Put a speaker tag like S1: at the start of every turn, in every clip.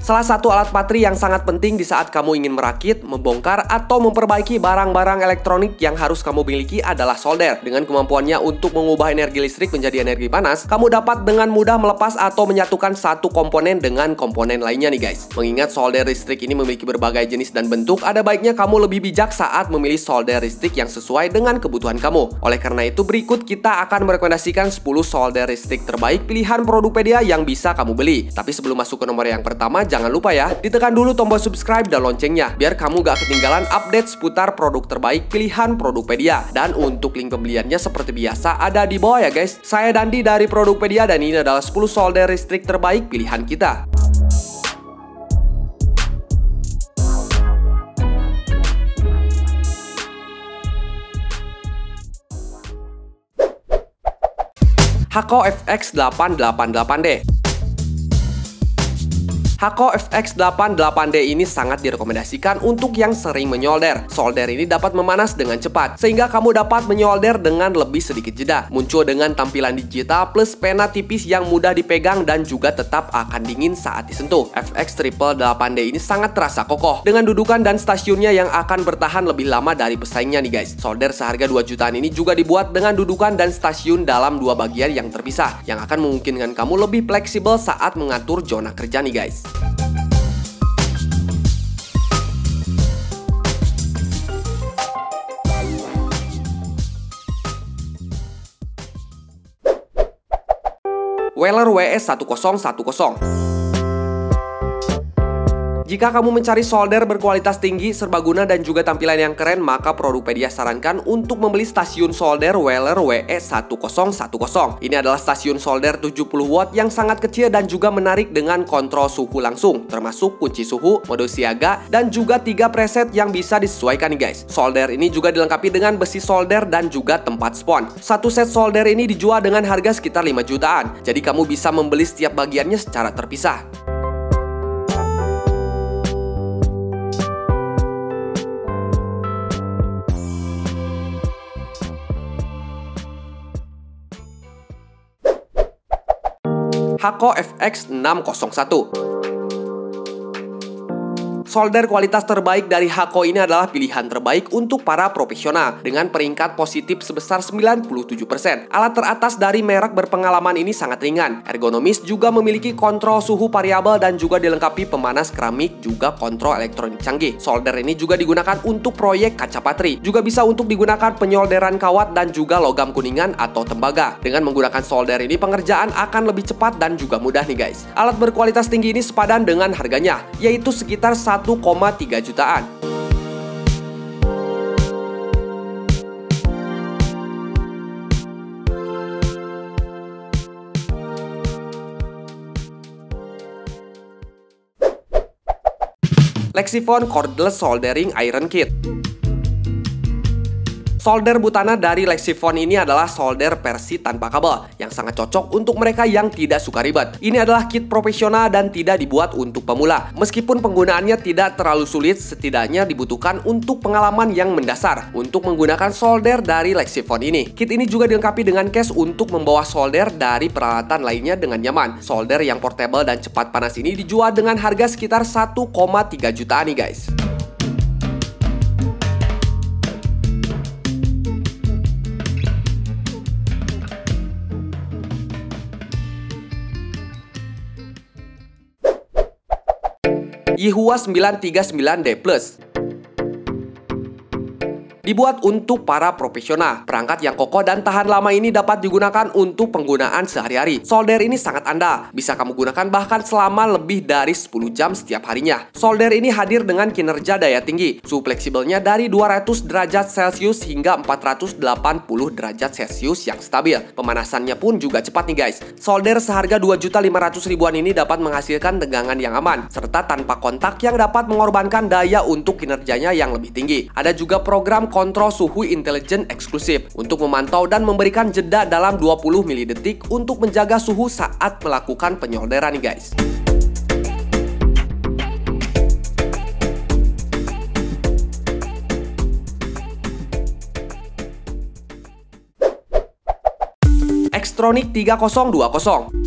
S1: Salah satu alat patri yang sangat penting di saat kamu ingin merakit, membongkar, atau memperbaiki barang-barang elektronik yang harus kamu miliki adalah solder. Dengan kemampuannya untuk mengubah energi listrik menjadi energi panas, kamu dapat dengan mudah melepas atau menyatukan satu komponen dengan komponen lainnya nih guys. Mengingat solder listrik ini memiliki berbagai jenis dan bentuk, ada baiknya kamu lebih bijak saat memilih solder listrik yang sesuai dengan kebutuhan kamu. Oleh karena itu, berikut kita akan merekomendasikan 10 solder listrik terbaik pilihan Produkpedia yang bisa kamu beli. Tapi sebelum masuk ke nomor yang pertama, jangan lupa ya, ditekan dulu tombol subscribe dan loncengnya, biar kamu gak ketinggalan update seputar produk terbaik pilihan Produkpedia. Dan untuk link pembeliannya seperti biasa ada di bawah ya guys. Saya Dandi dari Produkpedia dan ini adalah 10 solder listrik terbaik pilihan kita. Hakko FX888D. Hakko FX88D ini sangat direkomendasikan untuk yang sering menyolder. Solder ini dapat memanas dengan cepat, sehingga kamu dapat menyolder dengan lebih sedikit jeda. Muncul dengan tampilan digital plus pena tipis yang mudah dipegang dan juga tetap akan dingin saat disentuh. FX888D ini sangat terasa kokoh, dengan dudukan dan stasiunnya yang akan bertahan lebih lama dari pesaingnya nih guys. Solder seharga 2 jutaan ini juga dibuat dengan dudukan dan stasiun dalam dua bagian yang terpisah, yang akan memungkinkan kamu lebih fleksibel saat mengatur zona kerja nih guys. Weller WS1010. Jika kamu mencari solder berkualitas tinggi, serbaguna, dan juga tampilan yang keren, maka Produkpedia sarankan untuk membeli stasiun solder Weller WS1010. Ini adalah stasiun solder 70 watt yang sangat kecil dan juga menarik dengan kontrol suhu langsung, termasuk kunci suhu, mode siaga, dan juga 3 preset yang bisa disesuaikan nih guys. Solder ini juga dilengkapi dengan besi solder dan juga tempat spon. Satu set solder ini dijual dengan harga sekitar 5 jutaan, jadi kamu bisa membeli setiap bagiannya secara terpisah. Hakko FX601. Solder kualitas terbaik dari Hakko ini adalah pilihan terbaik untuk para profesional dengan peringkat positif sebesar 97%. Alat teratas dari merek berpengalaman ini sangat ringan, ergonomis, juga memiliki kontrol suhu variabel dan juga dilengkapi pemanas keramik, juga kontrol elektronik canggih. Solder ini juga digunakan untuk proyek kaca patri, juga bisa untuk digunakan penyolderan kawat dan juga logam kuningan atau tembaga. Dengan menggunakan solder ini, pengerjaan akan lebih cepat dan juga mudah nih guys. Alat berkualitas tinggi ini sepadan dengan harganya, yaitu sekitar 1,3 jutaan. Lexivon Cordless Soldering Iron Kit. Solder butana dari Lexivon ini adalah solder versi tanpa kabel yang sangat cocok untuk mereka yang tidak suka ribet. Ini adalah kit profesional dan tidak dibuat untuk pemula. Meskipun penggunaannya tidak terlalu sulit, setidaknya dibutuhkan untuk pengalaman yang mendasar untuk menggunakan solder dari Lexivon ini. Kit ini juga dilengkapi dengan case untuk membawa solder dari peralatan lainnya dengan nyaman. Solder yang portable dan cepat panas ini dijual dengan harga sekitar 1,3 jutaan nih guys. Yihua 939D Plus. Dibuat untuk para profesional, perangkat yang kokoh dan tahan lama ini dapat digunakan untuk penggunaan sehari-hari. Solder ini sangat andal, bisa kamu gunakan bahkan selama lebih dari 10 jam setiap harinya. Solder ini hadir dengan kinerja daya tinggi, suhu fleksibelnya dari 200 derajat Celcius hingga 480 derajat Celcius yang stabil. Pemanasannya pun juga cepat nih guys. Solder seharga 2.500.000-an ini dapat menghasilkan tegangan yang aman, serta tanpa kontak yang dapat mengorbankan daya untuk kinerjanya yang lebih tinggi. Ada juga program kontrol suhu intelijen eksklusif untuk memantau dan memberikan jeda dalam 20 milidetik untuk menjaga suhu saat melakukan penyolderan nih guys. Xtronic 3020.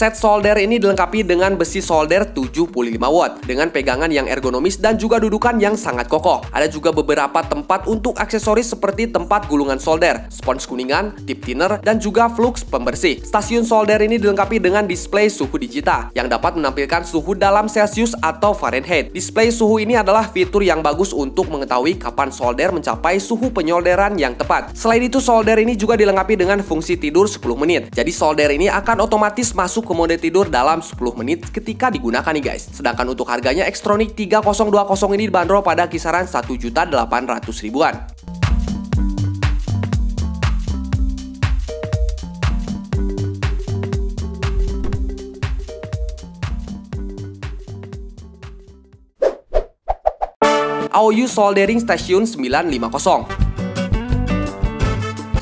S1: Set solder ini dilengkapi dengan besi solder 75 watt dengan pegangan yang ergonomis dan juga dudukan yang sangat kokoh. Ada juga beberapa tempat untuk aksesoris seperti tempat gulungan solder, spons kuningan, tip thinner, dan juga flux pembersih. Stasiun solder ini dilengkapi dengan display suhu digital yang dapat menampilkan suhu dalam Celsius atau Fahrenheit. Display suhu ini adalah fitur yang bagus untuk mengetahui kapan solder mencapai suhu penyolderan yang tepat. Selain itu, solder ini juga dilengkapi dengan fungsi tidur 10 menit. Jadi solder ini akan otomatis masuk ke mode tidur dalam 10 menit ketika digunakan nih guys. Sedangkan untuk harganya Xtronic 3020 ini dibanderol pada kisaran 1.800.000-an. AOYU Soldering Station 950.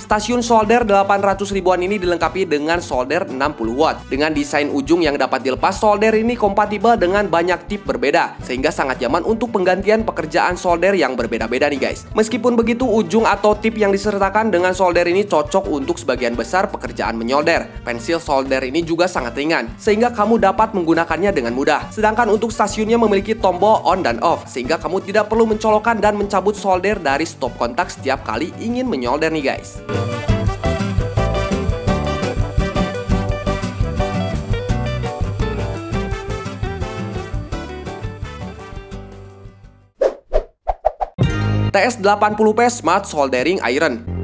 S1: Stasiun solder 800 ribuan ini dilengkapi dengan solder 60 watt. Dengan desain ujung yang dapat dilepas, solder ini kompatibel dengan banyak tip berbeda, sehingga sangat nyaman untuk penggantian pekerjaan solder yang berbeda-beda nih guys. Meskipun begitu, ujung atau tip yang disertakan dengan solder ini cocok untuk sebagian besar pekerjaan menyolder. Pensil solder ini juga sangat ringan, sehingga kamu dapat menggunakannya dengan mudah. Sedangkan untuk stasiunnya memiliki tombol on dan off, sehingga kamu tidak perlu mencolokkan dan mencabut solder dari stop kontak setiap kali ingin menyolder nih guys. TS80P Smart Soldering Iron.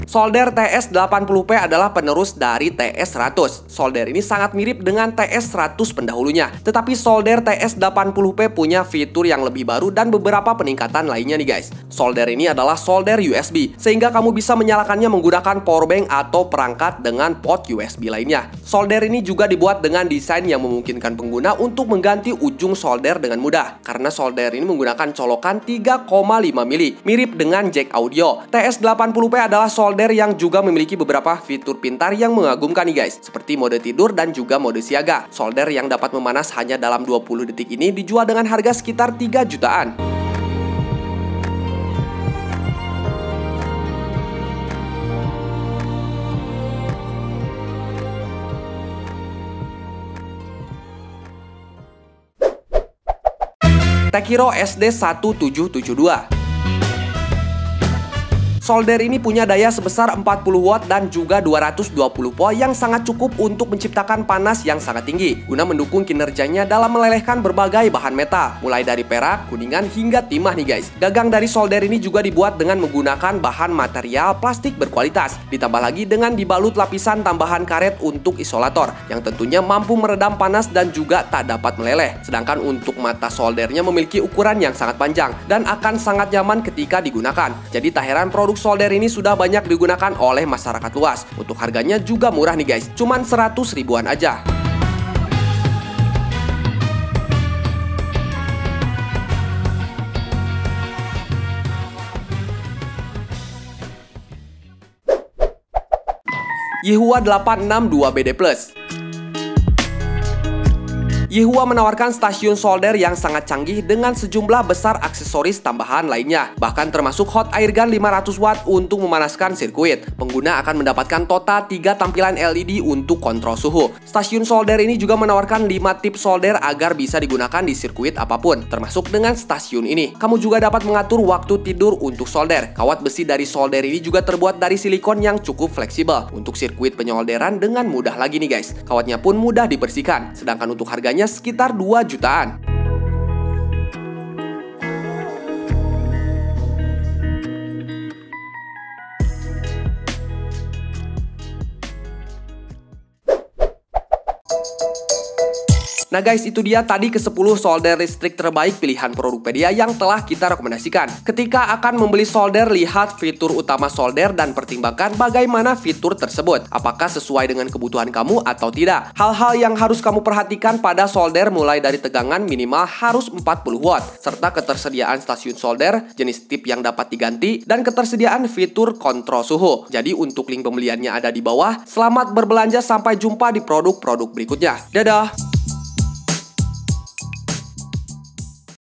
S1: Solder TS80P adalah penerus dari TS100. Solder ini sangat mirip dengan TS100 pendahulunya. Tetapi solder TS80P punya fitur yang lebih baru dan beberapa peningkatan lainnya nih guys. Solder ini adalah solder USB, sehingga kamu bisa menyalakannya menggunakan powerbank atau perangkat dengan port USB lainnya. Solder ini juga dibuat dengan desain yang memungkinkan pengguna untuk mengganti ujung solder dengan mudah. Karena solder ini menggunakan colokan 3,5 mili, mirip dengan jack audio. TS80P adalah solder yang juga memiliki beberapa fitur pintar yang mengagumkan nih guys, seperti mode tidur dan juga mode siaga. Solder yang dapat memanas hanya dalam 20 detik ini dijual dengan harga sekitar 3 jutaan. Tekiro SD1772. Solder ini punya daya sebesar 40 watt dan juga 220 volt yang sangat cukup untuk menciptakan panas yang sangat tinggi, guna mendukung kinerjanya dalam melelehkan berbagai bahan metal, mulai dari perak, kuningan, hingga timah nih guys. Gagang dari solder ini juga dibuat dengan menggunakan bahan material plastik berkualitas, ditambah lagi dengan dibalut lapisan tambahan karet untuk isolator, yang tentunya mampu meredam panas dan juga tak dapat meleleh. Sedangkan untuk mata soldernya memiliki ukuran yang sangat panjang dan akan sangat nyaman ketika digunakan. Jadi tak heran produk solder ini sudah banyak digunakan oleh masyarakat luas. Untuk harganya juga murah nih guys, cuman 100 ribuan aja. Yihua 862BD Plus. Yihua menawarkan stasiun solder yang sangat canggih dengan sejumlah besar aksesoris tambahan lainnya, bahkan termasuk hot air gun 500 watt untuk memanaskan sirkuit. Pengguna akan mendapatkan total 3 tampilan LED untuk kontrol suhu. Stasiun solder ini juga menawarkan 5 tip solder agar bisa digunakan di sirkuit apapun, termasuk dengan stasiun ini. Kamu juga dapat mengatur waktu tidur untuk solder. Kawat besi dari solder ini juga terbuat dari silikon yang cukup fleksibel untuk sirkuit penyolderan dengan mudah lagi nih guys. Kawatnya pun mudah dibersihkan, sedangkan untuk harganya sekitar 2 jutaan. Nah guys, itu dia tadi ke-10 solder listrik terbaik pilihan Produkpedia yang telah kita rekomendasikan. Ketika akan membeli solder, lihat fitur utama solder dan pertimbangkan bagaimana fitur tersebut. Apakah sesuai dengan kebutuhan kamu atau tidak. Hal-hal yang harus kamu perhatikan pada solder mulai dari tegangan minimal harus 40 watt, serta ketersediaan stasiun solder, jenis tip yang dapat diganti, dan ketersediaan fitur kontrol suhu. Jadi untuk link pembeliannya ada di bawah. Selamat berbelanja, sampai jumpa di produk-produk berikutnya. Dadah!